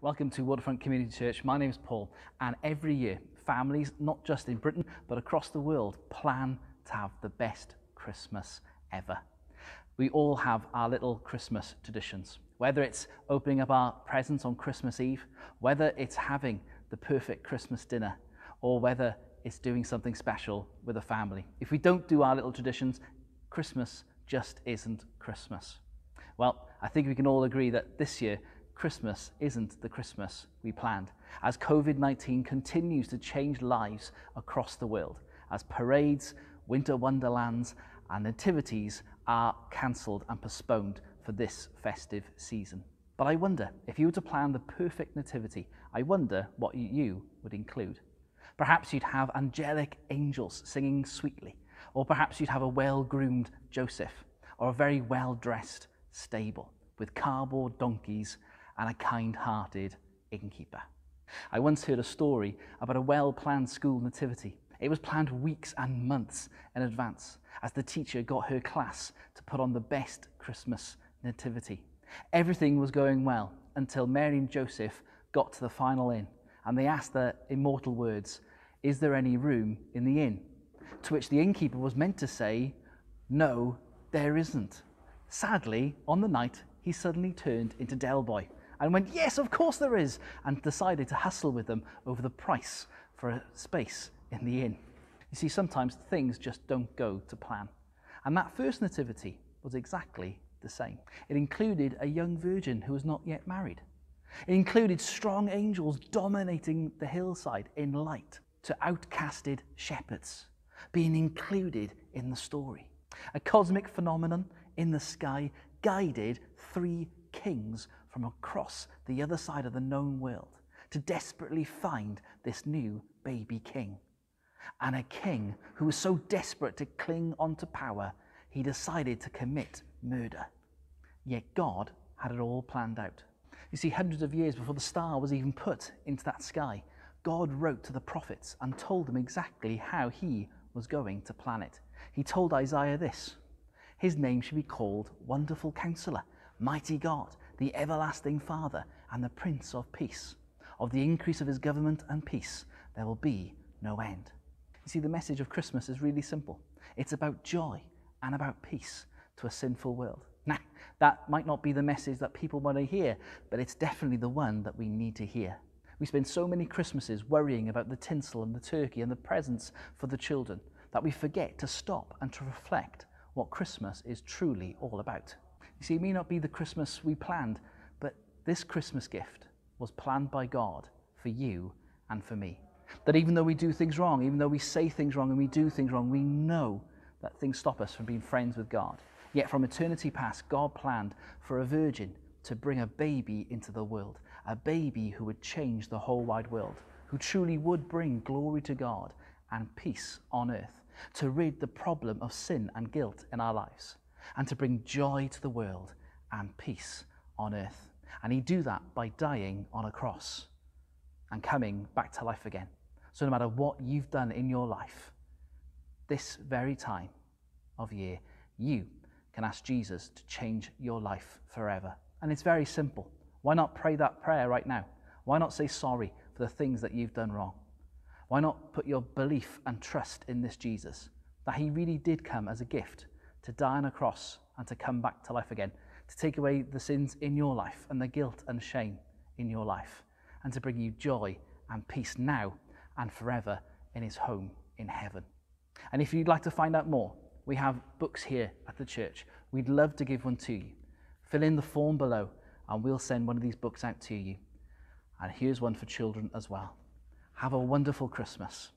Welcome to Waterfront Community Church. My name is Paul, and every year families, not just in Britain but across the world, plan to have the best Christmas ever. We all have our little Christmas traditions, whether it's opening up our presents on Christmas Eve, whether it's having the perfect Christmas dinner, or whether it's doing something special with a family. If we don't do our little traditions, Christmas just isn't Christmas. Well, I think we can all agree that this year Christmas isn't the Christmas we planned, as COVID-19 continues to change lives across the world, as parades, winter wonderlands and nativities are cancelled and postponed for this festive season. But I wonder, if you were to plan the perfect nativity, I wonder what you would include. Perhaps you'd have angelic angels singing sweetly, or perhaps you'd have a well-groomed Joseph, or a very well-dressed stable with cardboard donkeys and a kind-hearted innkeeper. I once heard a story about a well-planned school nativity. It was planned weeks and months in advance as the teacher got her class to put on the best Christmas nativity. Everything was going well until Mary and Joseph got to the final inn, and they asked the immortal words, "Is there any room in the inn?" To which the innkeeper was meant to say, "No, there isn't." Sadly, on the night, he suddenly turned into Del Boy and went, "Yes, of course there is," and decided to hustle with them over the price for a space in the inn. You see, sometimes things just don't go to plan. And that first nativity was exactly the same. It included a young virgin who was not yet married. It included strong angels dominating the hillside in light to outcasted shepherds being included in the story. A cosmic phenomenon in the sky guided three kings from across the other side of the known world to desperately find this new baby king. And a king who was so desperate to cling onto power, he decided to commit murder. Yet God had it all planned out. You see, hundreds of years before the star was even put into that sky, God wrote to the prophets and told them exactly how he was going to plan it. He told Isaiah this: "His name should be called Wonderful Counselor, Mighty God, the Everlasting Father, and the Prince of Peace. Of the increase of his government and peace, there will be no end." You see, the message of Christmas is really simple. It's about joy and about peace to a sinful world. Now, that might not be the message that people want to hear, but it's definitely the one that we need to hear. We spend so many Christmases worrying about the tinsel and the turkey and the presents for the children that we forget to stop and to reflect what Christmas is truly all about. You see, it may not be the Christmas we planned, but this Christmas gift was planned by God for you and for me. That even though we do things wrong, even though we say things wrong and we do things wrong, we know that things stop us from being friends with God. Yet from eternity past, God planned for a virgin to bring a baby into the world, a baby who would change the whole wide world, who truly would bring glory to God and peace on earth, to rid the problem of sin and guilt in our lives, and to bring joy to the world and peace on earth. And he'd do that by dying on a cross and coming back to life again. So no matter what you've done in your life, this very time of year, you can ask Jesus to change your life forever. And it's very simple. Why not pray that prayer right now? Why not say sorry for the things that you've done wrong? Why not put your belief and trust in this Jesus, that he really did come as a gift to die on a cross and to come back to life again, to take away the sins in your life and the guilt and shame in your life, and to bring you joy and peace now and forever in his home in heaven. And if you'd like to find out more, we have books here at the church. We'd love to give one to you. Fill in the form below and we'll send one of these books out to you. And here's one for children as well. Have a wonderful Christmas.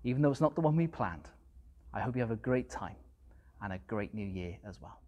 Even though it's not the one we planned, I hope you have a great time and a great new year as well.